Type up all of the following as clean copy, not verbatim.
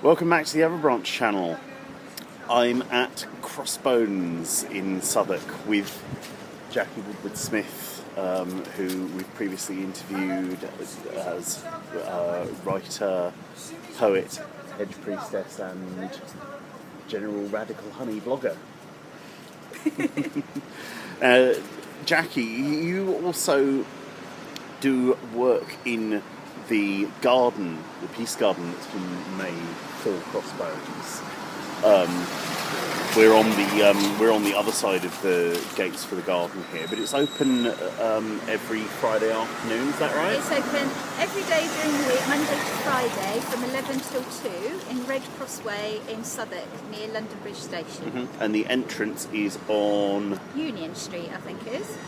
Welcome back to the Everbranch channel. I'm at Crossbones in Southwark with Jacqui Woodward-Smith, who we've previously interviewed as writer, poet, hedge priestess and general radical honey blogger. Jacqui, you also do work in the garden, the Peace Garden that's been made for Crossbones. We're on the other side of the gates for the garden here, but it's open every Friday afternoon. Is that right? It's open every day during the week, Monday to Friday, from 11 till 2 in Red Cross Way in Southwark, near London Bridge Station. Mm-hmm. And the entrance is on Union Street, I think it is.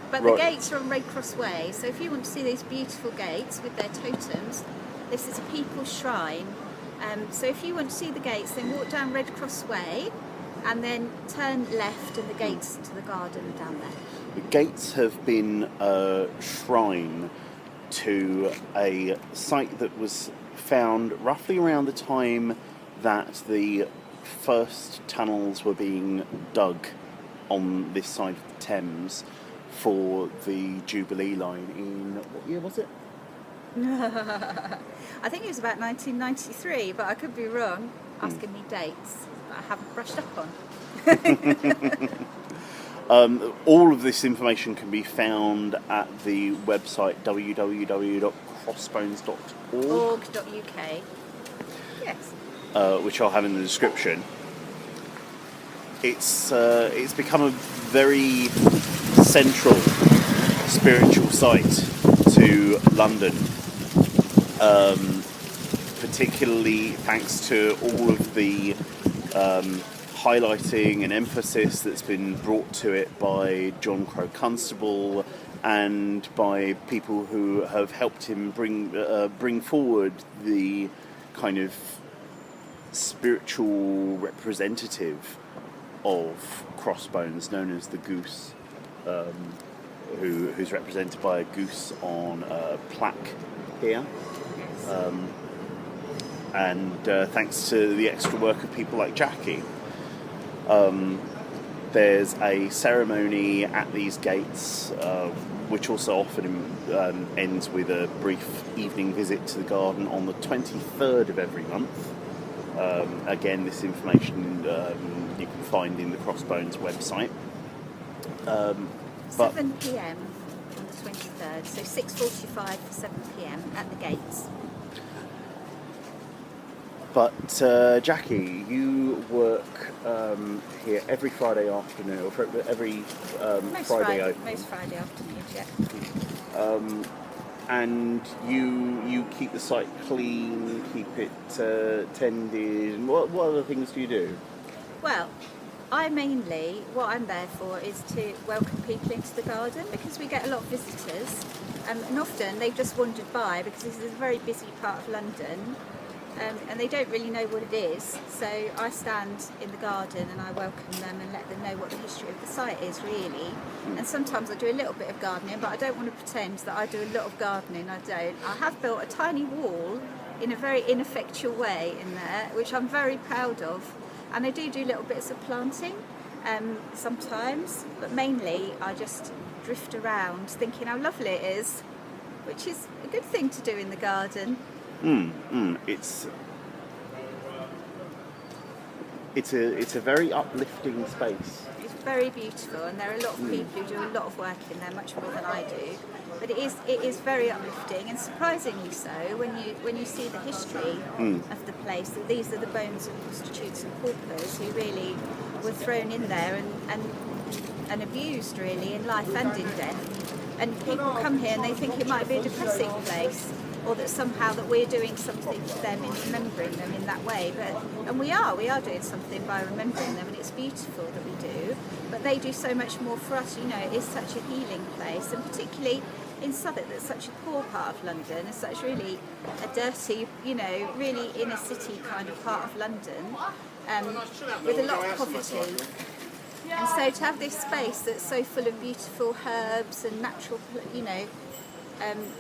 But Right. the gates are on Red Cross Way, so if you want to see these beautiful gates with their totems, this is a people's shrine. So if you want to see the gates, then walk down Red Cross Way and then turn left and the gates to the garden are down there. The gates have been a shrine to a site that was found roughly around the time that the first tunnels were being dug on this side of the Thames for the Jubilee line in, what year was it? I think it was about 1993, but I could be wrong, asking me dates that I haven't brushed up on. All of this information can be found at the website www.crossbones.org. .org.uk. Yes. Which I'll have in the description. It's become a very central spiritual site to London, particularly thanks to all of the highlighting and emphasis that's been brought to it by John Crowe Constable and by people who have helped him bring forward the kind of spiritual representative of Crossbones, known as the Goose, who's represented by a goose on a plaque here. And thanks to the extra work of people like Jacqui, there's a ceremony at these gates, which also often ends with a brief evening visit to the garden on the 23rd of every month. Again, this information you can find in the Crossbones website. 7 p.m. on the 23rd, so 6:45 to 7 p.m. at the gates. But Jacqui, you work here every Friday afternoon, or every Friday open. Most Friday afternoons, yeah. And you keep the site clean, keep it tended. And what other things do you do? Well, what I'm there for is to welcome people into the garden, because we get a lot of visitors, and often they've just wandered by because this is a very busy part of London, and they don't really know what it is. So I stand in the garden and I welcome them and let them know what the history of the site is, really. And sometimes I do a little bit of gardening, but I don't want to pretend that I do a lot of gardening. I don't. I have built a tiny wall in a very ineffectual way in there, which I'm very proud of. And I do little bits of planting sometimes, but mainly I just drift around thinking how lovely it is, which is a good thing to do in the garden. It's a very uplifting space. It's very beautiful, and there are a lot of people who do a lot of work in there, much more than I do. But it is very uplifting, and surprisingly so when you see the history of the place. That these are the bones of prostitutes and paupers who really were thrown in there and abused, really, in life and in death. And people come here and they think it might be a depressing place, or that somehow that we're doing something for them in remembering them in that way. And we are doing something by remembering them, and it's beautiful that we do. But they do so much more for us. It is such a healing place, and particularly in Southwark, that's such a poor part of London, it's such really a dirty, really inner city kind of part of London, with a lot of poverty. And so to have this space that's so full of beautiful herbs and natural,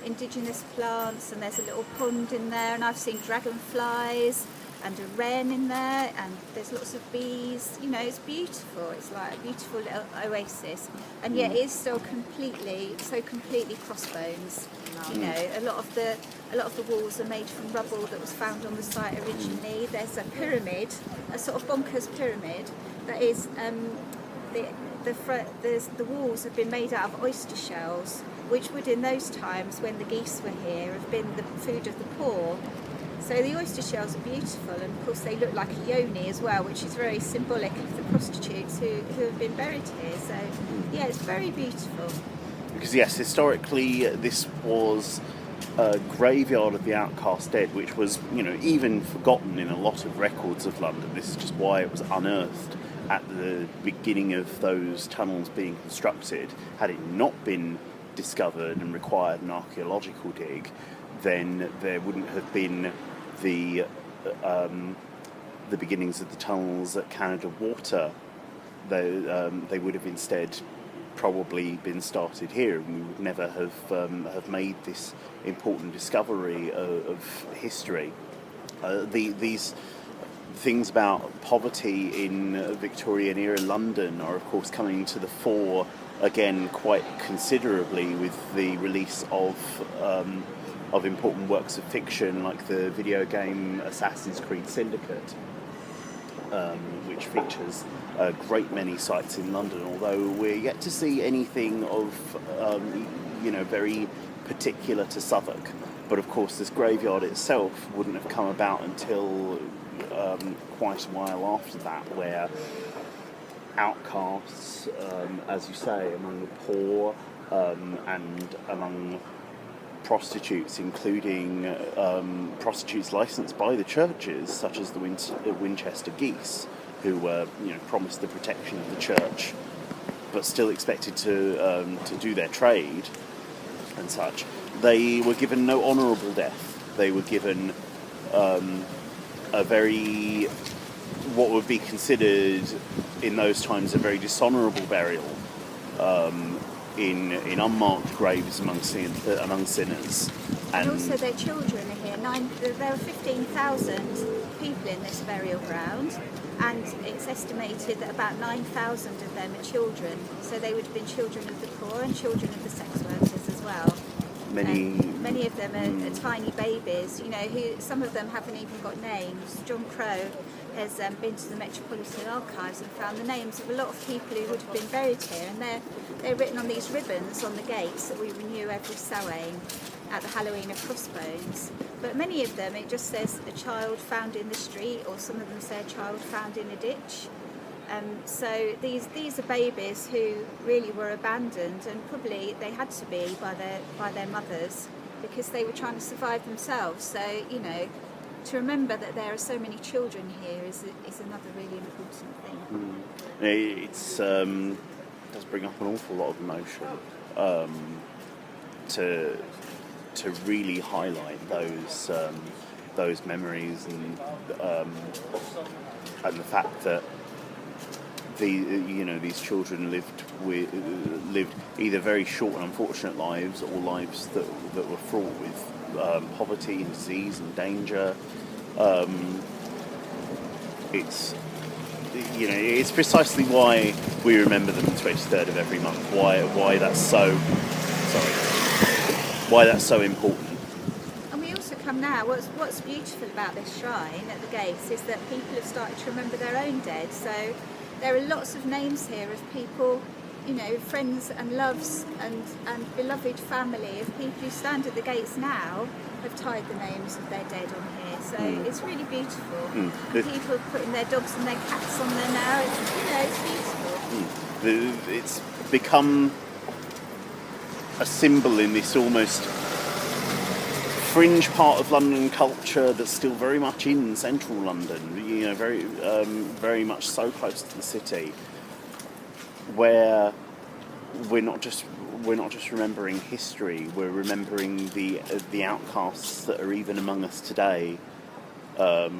indigenous plants, and there's a little pond in there, and I've seen dragonflies, and a wren in there, and there's lots of bees. You know, it's beautiful. It's like a beautiful little oasis, and yet it is still completely Crossbones. You know, a lot of the walls are made from rubble that was found on the site originally. There's a pyramid, a sort of bonkers pyramid that is the walls have been made out of oyster shells, which would in those times when the geese were here have been the food of the poor. So the oyster shells are beautiful, and of course they look like a yoni as well, which is very symbolic of the prostitutes who have been buried here. So yeah, it's very beautiful. Because yes, historically this was a graveyard of the outcast dead, which was, you know, even forgotten in a lot of records of London. This is just why it was unearthed at the beginning of those tunnels being constructed. Had it not been discovered and required an archaeological dig, then there wouldn't have been the beginnings of the tunnels at Canada Water. They would have instead probably been started here, and we would never have made this important discovery of history. These things about poverty in Victorian era London are of course coming to the fore again quite considerably with the release of important works of fiction like the video game Assassin's Creed Syndicate, which features a great many sites in London, although we're yet to see anything of very particular to Southwark. But of course this graveyard itself wouldn't have come about until quite a while after that, where outcasts, as you say, among the poor and among prostitutes, including prostitutes licensed by the churches, such as the Winchester Geese, who were promised the protection of the church, but still expected to do their trade and such. They were given no honourable death. They were given a very, what would be considered in those times, a very dishonourable burial in unmarked graves among sinners. And also their children are here. There are 15,000 people in this burial ground, and it's estimated that about 9,000 of them are children. So they would have been children of the poor and children of the sex workers as well. Many of them are tiny babies, who some of them haven't even got names. John Crow has been to the Metropolitan Archives and found the names of a lot of people who would have been buried here, and they're written on these ribbons on the gates that we renew every Samhain at the Halloween of Crossbones. But many of them, it just says a child found in the street, or some of them say a child found in a ditch. So these are babies who really were abandoned, and probably they had to be by their mothers because they were trying to survive themselves. So to remember that there are so many children here is another really important thing. It's does bring up an awful lot of emotion to really highlight those memories and the fact that these children lived either very short and unfortunate lives or lives that were fraught with poverty and disease and danger. It's precisely why we remember them the 23rd of every month. Why that's so important. And we also come now. What's beautiful about this shrine at the gates is that people have started to remember their own dead. So there are lots of names here of people, friends and loves and beloved family of people who stand at the gates now have tied the names of their dead on here. So it's really beautiful. And people putting their dogs and their cats on there now. It's beautiful. It's become a symbol in this almost fringe part of London culture that's still very much in central London, very much so close to the city, where we're not just remembering history, we're remembering the outcasts that are even among us today. Of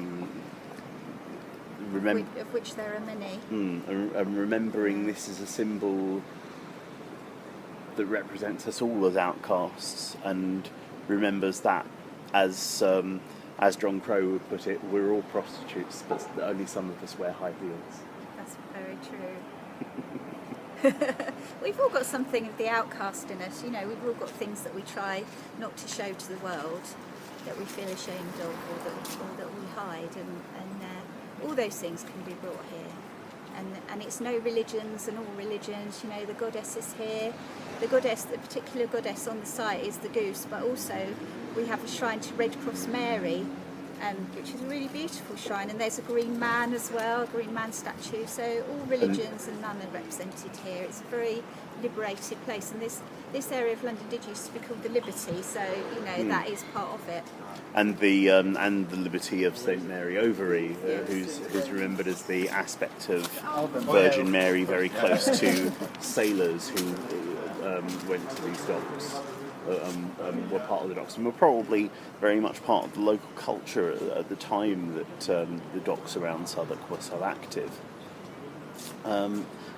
which there are many. And remembering this as a symbol that represents us all as outcasts, and remembers that as as John Crow would put it, we're all prostitutes, but only some of us wear high heels. That's very true. We've all got something of the outcast in us, you know, we've all got things that we try not to show to the world, that we feel ashamed of, or that we hide, and all those things can be brought here. And it's no religions and all religions, you know, the goddess is here. The particular goddess on the site is the goose, but also we have a shrine to Red Cross Mary, which is a really beautiful shrine, and there's a green man as well, a green man statue, so all religions and none are represented here. It's a very liberated place, and this area of London did used to be called the Liberty, so you know that is part of it. And the Liberty of St Mary Overy, who's remembered as the aspect of Virgin Mary very close to sailors who went to these docks. Were part of the docks, and were probably very much part of the local culture at the time that the docks around Southwark were so active.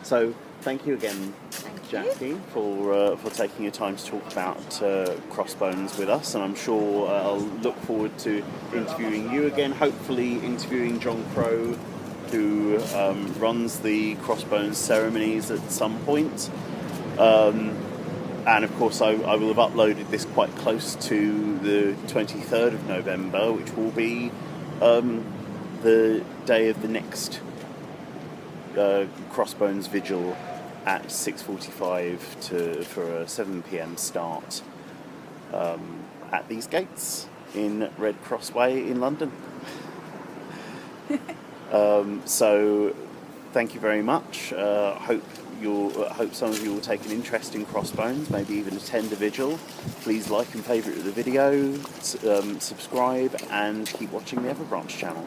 So thank you again, Jacqui, for taking your time to talk about Crossbones with us, and I'm sure I'll look forward to interviewing you again, hopefully interviewing John Crow, who runs the Crossbones ceremonies at some point. And of course I will have uploaded this quite close to the 23rd of November, which will be the day of the next Crossbones Vigil at 6:45 for a 7 p.m. start at these gates in Red Cross Way in London. So thank you very much. Hope some of you will take an interest in Crossbones, maybe even attend a vigil. Please like and favourite the video, subscribe, and keep watching the Everbranch channel.